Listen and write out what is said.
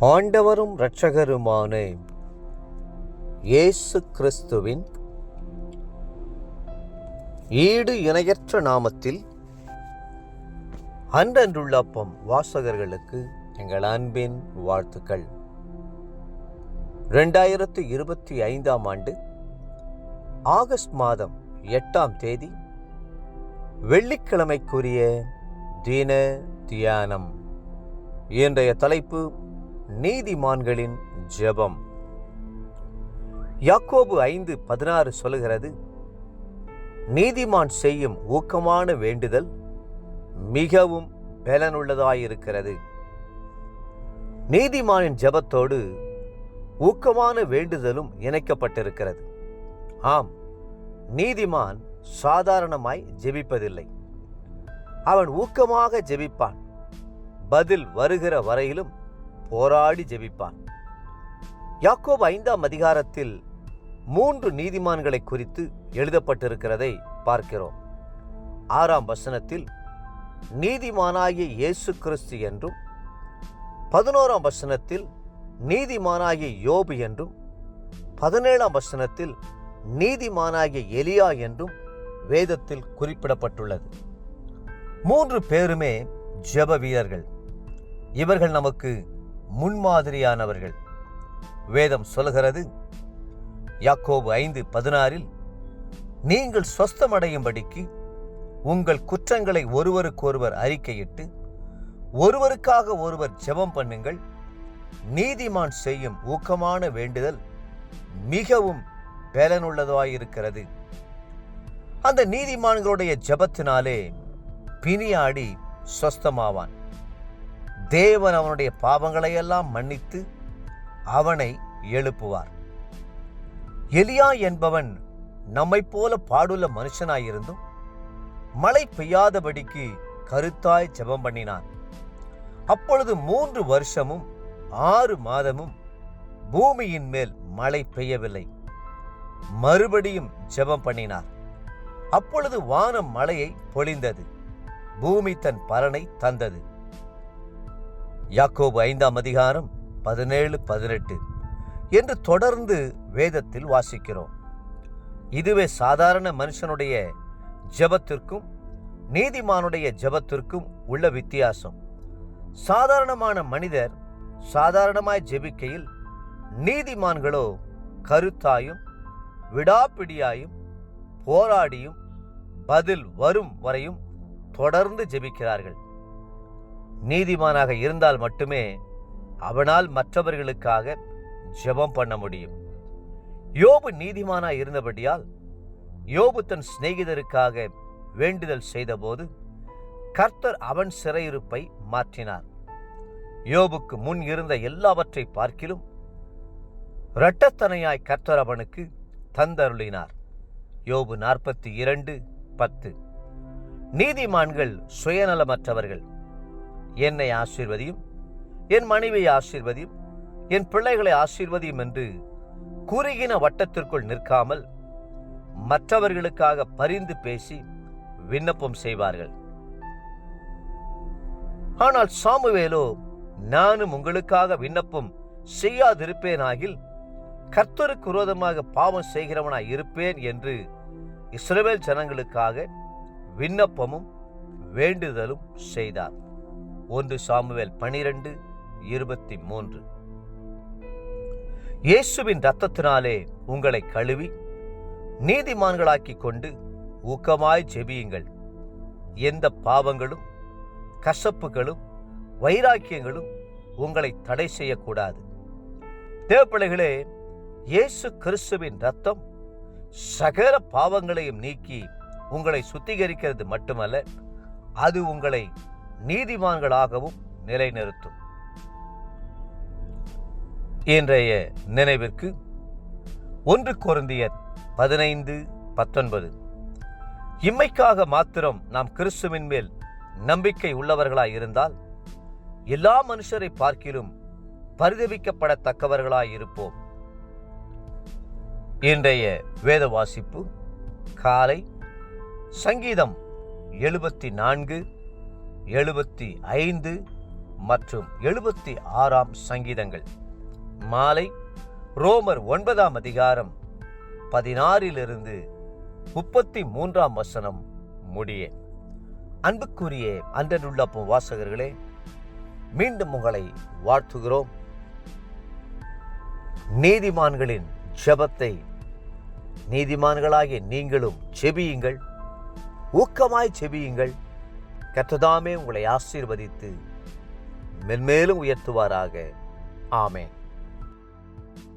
ஆண்டவரும் இரட்சகருமான இயேசு கிறிஸ்துவின் ஈடு இணையற்ற நாமத்தில் அன்றன்றுள்ள அப்பம் வாசகர்களுக்கு எங்கள் அன்பின் வாழ்த்துக்கள். 2025 ஆண்டு ஆகஸ்ட் மாதம் 8ஆம் தேதி வெள்ளிக்கிழமைக்குரிய தின தியானம். இன்றைய தலைப்பு நீதிமான்களின் ஜெபம். யாக்கோபு 5:16 சொல்லுகிறது, நீதிமான் செய்யும் ஊக்கமான வேண்டுதல் மிகவும் பலனுள்ளதாயிருக்கிறது. நீதிமானின் ஜெபத்தோடு ஊக்கமான வேண்டுதலும் இணைக்கப்பட்டிருக்கிறது. ஆம், நீதிமான் சாதாரணமாய் ஜெபிப்பதில்லை. அவன் ஊக்கமாக ஜெபிப்பான். பதில் வருகிற வரையிலும் போராடி ஜெபிப்பான். யாக்கோபு 5ஆம் அதிகாரத்தில் 3 நீதிமான்களை குறித்து எழுதப்பட்டிருக்கிறதை பார்க்கிறோம். 6ஆம் வசனத்தில் நீதிமானாகிய இயேசு கிறிஸ்து என்றும், 11ஆம் வசனத்தில் நீதிமானாகிய யோபு என்றும், 17ஆம் வசனத்தில் நீதிமானாகிய எலியா என்றும் வேதத்தில் குறிப்பிடப்பட்டுள்ளது. 3 பேருமே ஜெப வீரர்கள். இவர்கள் நமக்கு முன்மாதிரியானவர்கள். வேதம் சொல்கிறது, யாக்கோபு 5:16 நீங்கள் சொஸ்தமடையும்படிக்கு உங்கள் குற்றங்களை ஒருவருக்கொருவர் அறிக்கையிட்டு ஒருவருக்காக ஒருவர் ஜெபம் பண்ணுங்கள். நீதிமான் செய்யும் ஊக்கமான வேண்டுதல் மிகவும் பலனுள்ளதாயிருக்கிறது. அந்த நீதிமான்களுடைய ஜெபத்தினாலே பிணியாடி சொஸ்தமாவான். தேவன் அவனுடைய பாவங்களையெல்லாம் மன்னித்து அவனை எழுப்புவார். எலியா என்பவன் நம்மை போல பாடுள்ள மனுஷனாயிருந்தும் மழை பெய்யாதபடிக்கு கருத்தாய் ஜெபம் பண்ணினான். அப்பொழுது 3 வருஷமும் 6 மாதமும் பூமியின் மேல் மழை பெய்யவில்லை. மறுபடியும் ஜெபம் பண்ணினார். அப்பொழுது வானம் மழையை பொழிந்தது, பூமி தன் பலனை தந்தது. யாக்கோபு 5ஆம் அதிகாரம் 17-18 என்று தொடர்ந்து வேதத்தில் வாசிக்கிறோம். இதுவே சாதாரண மனுஷனுடைய ஜெபத்திற்கும் நீதிமானுடைய ஜெபத்திற்கும் உள்ள வித்தியாசம். சாதாரணமான மனிதர் சாதாரணமாய் ஜெபிக்கையில், நீதிமான்களோ கருத்தாயும் விடாப்பிடியாயும் போராடியும் பதில் வரும் வரையும் தொடர்ந்து ஜெபிக்கிறார்கள். நீதிமானாக இருந்தால் மட்டுமே அவனால் மற்றவர்களுக்காக ஜெபம் பண்ண முடியும். யோபு நீதிமானாய் இருந்தபடியால் யோபு தன் சிநேகிதருக்காக வேண்டுதல் செய்தபோது கர்த்தர் அவன் சிறையிருப்பை மாற்றினார். யோபுக்கு முன் இருந்த எல்லாவற்றை பார்க்கிலும் இரட்டத்தனையாய் கர்த்தர் அவனுக்கு தந்தருளினார். யோபு 42:10. நீதிமான்கள் சுயநலமற்றவர்கள். என்னை ஆசீர்வதியும், என் மனைவியை ஆசீர்வதியும், என் பிள்ளைகளை ஆசீர்வதியும் என்று குறுகின வட்டத்திற்குள் நிற்காமல் மற்றவர்களுக்காக பரிந்து பேசி விண்ணப்பம் செய்வார்கள். ஆனால் சாமுவேலோ, நானும் உங்களுக்காக விண்ணப்பம் செய்யாதிருப்பேனாகில் கர்த்தருக்கு விரோதமாக பாவம் செய்கிறவனாய் இருப்பேன் என்று இஸ்ரவேல் ஜனங்களுக்காக விண்ணப்பமும் வேண்டுதலும் செய்தார். 1 சாமுவேல் 12:23. இயேசுவின் இரத்தத்தினாலே உங்களை கழுவி நீதிமான்களாக்கி கொண்டு ஊக்கமாய் ஜெபியுங்கள். எந்த பாவங்களும் கசப்புகளும் வைராக்கியங்களும் உங்களை தடை செய்யக்கூடாது. தேவப்பிள்ளைகளே, இயேசு கிறிஸ்துவின் இரத்தம் சகல பாவங்களையும் நீக்கி உங்களை சுத்திகரிக்கிறது மட்டுமல்ல, அது உங்களை நீதிமான்களாகவும் நிலைநிறுத்தும். இன்றைய நினைவிற்கு 1 கொரிந்தியர் 15:19. இம்மைக்காக மாத்திரம் நாம் கிறிஸ்துவின் மேல் நம்பிக்கை உள்ளவர்களாய் இருந்தால் எல்லா மனுஷரை பார்க்கிலும் பரிதபிக்கப்படத்தக்கவர்களாய் இருப்போம். இன்றைய வேத வாசிப்பு காலை சங்கீதம் 74, 75, மற்றும் 76 சங்கீதங்கள். மாலை ரோமர் 9 அதிகாரம் 16 33 முடிய. அன்புக்குரிய அன்றனுள்ளப்பம் வாசகர்களே, மீண்டும் உங்களை வாழ்த்துகிறோம். நீதிமான்களின் ஜெபத்தை நீதிமான்களாகிய நீங்களும் செபியுங்கள், ஊக்கமாய் செபியுங்கள். கர்த்தர் தாமே உங்களை ஆசீர்வதித்து மென்மேலும் உயர்த்துவாராக. ஆமென்.